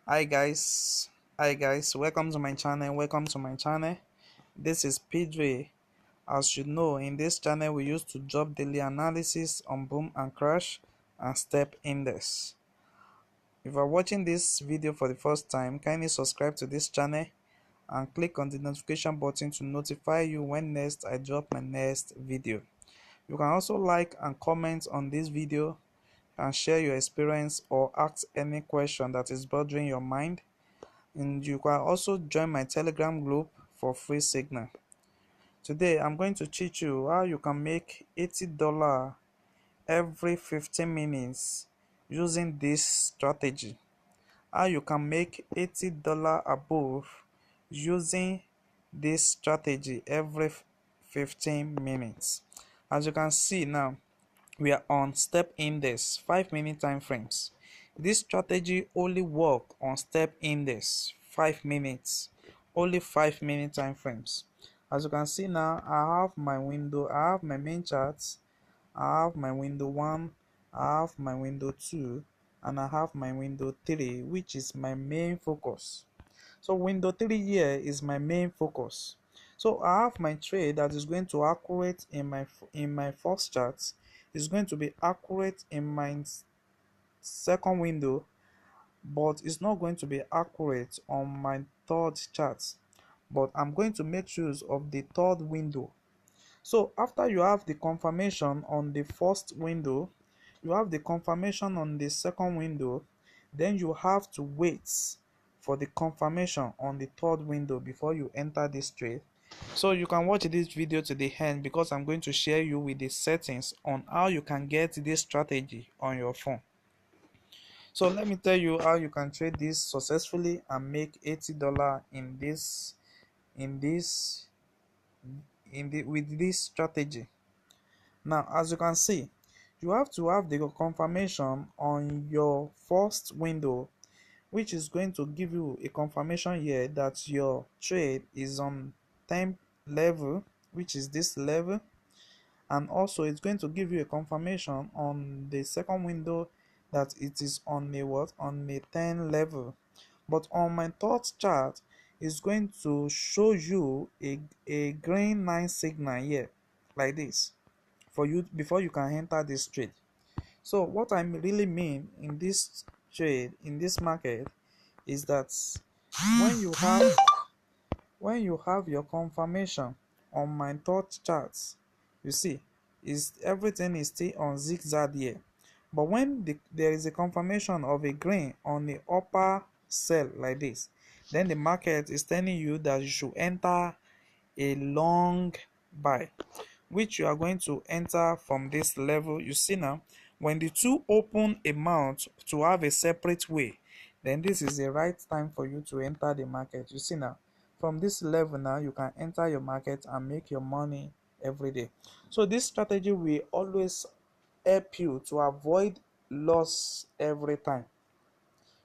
Hi guys, welcome to my channel. This is PJ. As you know, in this channel we used to drop daily analysis on boom and crash and step index. If you are watching this video for the first time, kindly subscribe to this channel and click on the notification button to notify you when next I drop my next video. You can also like and comment on this video and share your experience or ask any question that is bothering your mind. And you can also join my Telegram group for free signal. Today I'm going to teach you how you can make $80 every 15 minutes using this strategy. How you can make $80 above using this strategy every 15 minutes. As you can see now, we are on step index 5-minute time frames. This strategy only work on step index 5 minutes, only 5-minute time frames. As you can see now, I have my window, I have my main charts, I have my window 1, I have my window 2, and I have my window 3, which is my main focus. So window 3 here is my main focus. So I have my trade that is going to accurate in my first chart, is going to be accurate in my second window, but it's not going to be accurate on my third chart. But I'm going to make use of the third window. So after you have the confirmation on the first window, you have the confirmation on the second window, then you have to wait for the confirmation on the third window before you enter this trade. So you can watch this video to the end because I'm going to share you with the settings on how you can get this strategy on your phone. So let me tell you how you can trade this successfully and make $80 in this with this strategy. Now, as you can see, you have to have the confirmation on your first window, which is going to give you a confirmation here that your trade is on time level, which is this level, and also it's going to give you a confirmation on the second window that it is on a what, on a 10 level. But on my third chart, it's going to show you a green 9 signal here, like this, for you before you can enter this trade. So what I really mean in this trade, in this market, is that when you have your confirmation on my third chart, you see, is everything is still on zigzag here. But when there is a confirmation of a green on the upper cell like this, then the market is telling you that you should enter a long buy, which you are going to enter from this level. You see now, when the two open a mount to have a separate way, then this is the right time for you to enter the market. You see now, from this level now you can enter your market and make your money every day. So this strategy will always help you to avoid loss every time.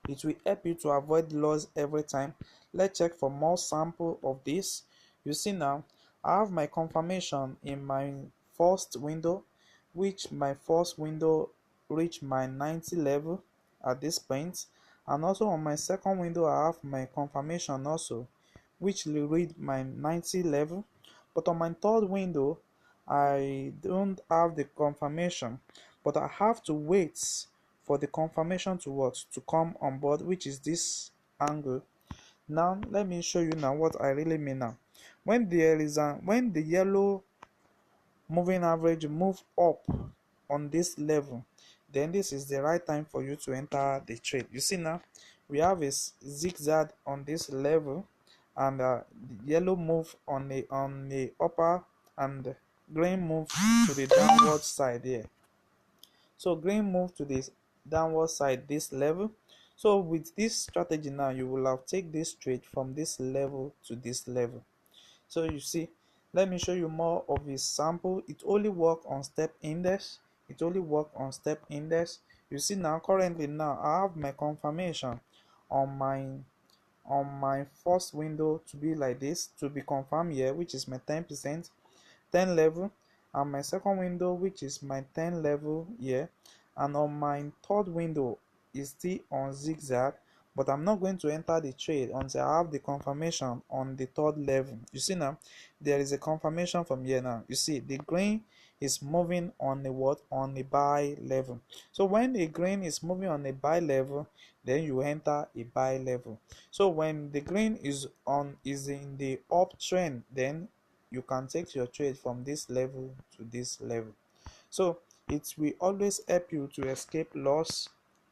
It will help you to avoid loss every time. Let's check for more sample of this. You see now, I have my confirmation in my first window, which my first window reached my 90 level at this point, and also on my second window I have my confirmation also, which will read my 90 level. But on my third window I don't have the confirmation, but I have to wait for the confirmation to what, to come on board, which is this angle. Now let me show you now what I really mean. Now when when the yellow moving average move up on this level, then this is the right time for you to enter the trade. You see now, we have a zigzag on this level, and the yellow move on the upper, and green move to the downward side here. So green move to this downward side, this level. So with this strategy now, you will have take this trade from this level to this level. So you see, let me show you more of a sample. It only work on step index. It only work on step index. You see now, currently now I have my confirmation on my first window to be like this, to be confirmed here, which is my 10% 10 level, and my second window, which is my 10 level here, and on my third window is still on zigzag, but I'm not going to enter the trade until I have the confirmation on the third level. You see now, there is a confirmation from here. Now you see the green is moving on the what, on the buy level. So when the green is moving on a buy level, then you enter a buy level. So when the green is in the uptrend, then you can take your trade from this level to this level. So it will always help you to escape loss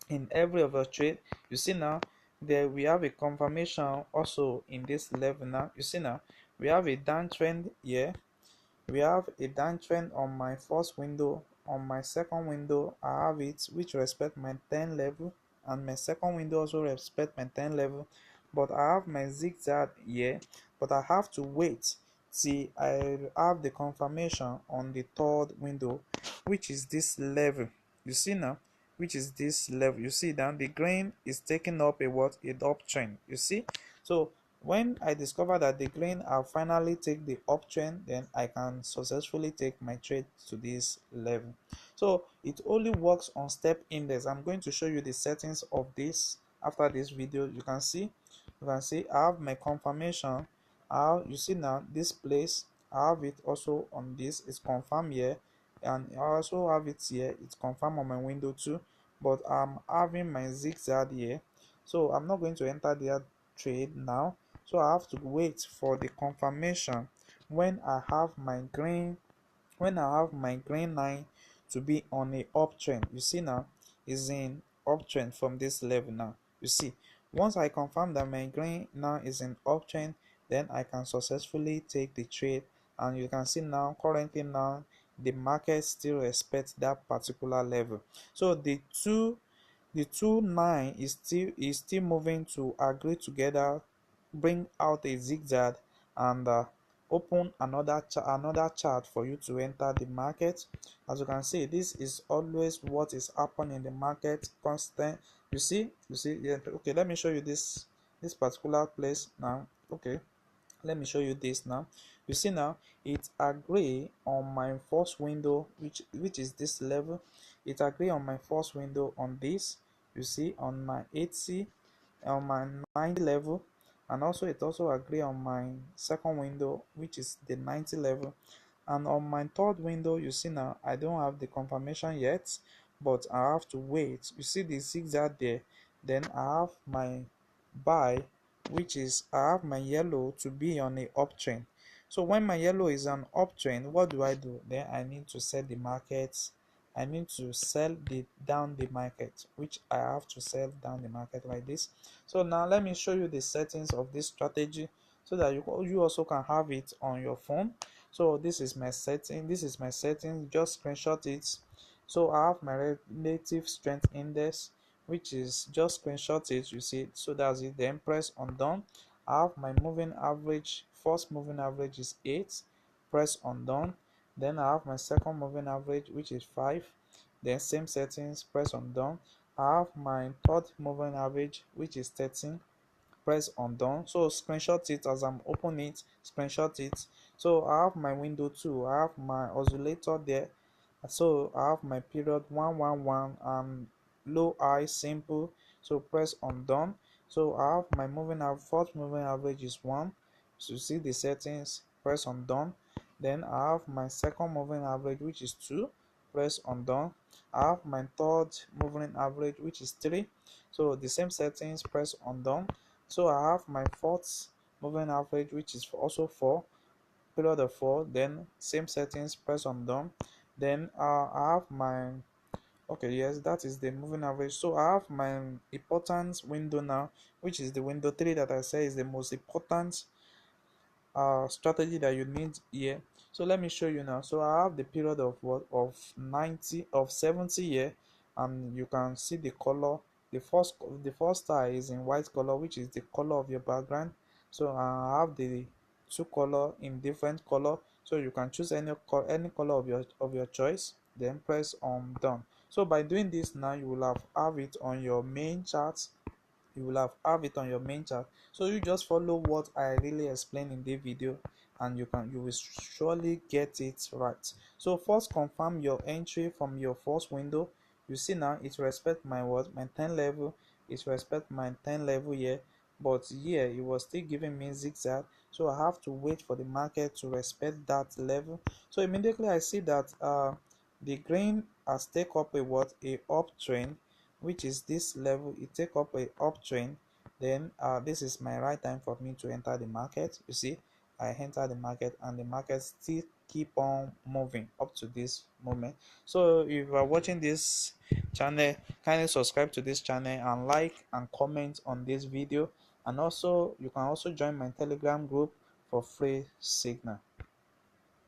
in every of your trade. You see now, there we have a confirmation also in this level. Now you see now, we have a downtrend here, we have a downtrend on my first window. On my second window, I have it which respect my 10 level, and my second window also respect my 10 level. But I have my zigzag here, but I have to wait till I have the confirmation on the third window, which is this level. You see now, which is this level. You see down the green is taking up a what, a uptrend. You see, so when I discover that the green have finally take the uptrend, then I can successfully take my trade to this level. So it only works on step index. I'm going to show you the settings of this after this video. You can see I have my confirmation. You see now this place, I have it also on this, it's confirmed here, and I also have it here, it's confirmed on my window too. But I'm having my zigzag here, so I'm not going to enter the trade now. So I have to wait for the confirmation when I have my green, line to be on a uptrend. You see now, is in uptrend from this level. Now you see, once I confirm that my green now is in uptrend, then I can successfully take the trade. And you can see now, currently now, the market still respects that particular level. So the two nine is still moving to agree together, bring out a zigzag, and open another chart for you to enter the market. As you can see, this is always what is happening in the market, constant. You see, yeah. Okay, let me show you this particular place now. Okay, let me show you this now. You see now, it agree on my first window, which is this level. It agree on my first window on this. You see, on my 80, on my 90 level, and also it also agree on my second window, which is the 90 level. And on my third window, you see now, I don't have the confirmation yet, but I have to wait. You see the zigzag there, then I have my buy, which is I have my yellow to be on a uptrend. So when my yellow is on uptrend, what do? Then I need to set the market. I need to sell down the market, which I have to sell down the market like this. So now let me show you the settings of this strategy so that you also can have it on your phone. So this is my setting. Just screenshot it. So I have my relative strength index, which is just screenshot it. You see, so that's it. Then press on done. I have my moving average. First moving average is 8. Press on done. Then I have my second moving average, which is 5. Then same settings, press on done. I have my third moving average, which is 13. Press on done. So screenshot it as I'm opening it. Screenshot it. So I have my window 2. I have my oscillator there. So I have my period 111 and low high simple. So press on done. So I have my moving average. First moving average is 1. So see the settings, press on done. Then I have my second moving average, which is 2. Press on done. I have my third moving average, which is 3. So the same settings, press on done. So I have my fourth moving average, which is also 4. Period of 4. Then same settings, press on done. Then I have my, okay, yes, that is the moving average. So I have my important window now, which is the window 3 that I say is the most important strategy that you need here. So let me show you now. So I have the period of what, of 90, of 70 here, and you can see the color. The first star is in white color, which is the color of your background. So I have the two color in different color, so you can choose any color of your choice, then press on done. So by doing this now, you will have it on your main chart. You will have it on your main chart. So you just follow what I really explained in the video, and you will surely get it right. So first, confirm your entry from your first window. You see now it respect my 10 level. it respect my 10 level here, but here it was still giving me zigzag, so I have to wait for the market to respect that level. So immediately I see that the grain has take up a what, a uptrend, which is this level. It take up a uptrend. Then this is my right time for me to enter the market. You see, I enter the market and the market still keep on moving up to this moment. So if you are watching this channel, kindly subscribe to this channel and like and comment on this video. And also you can also join my Telegram group for free signal.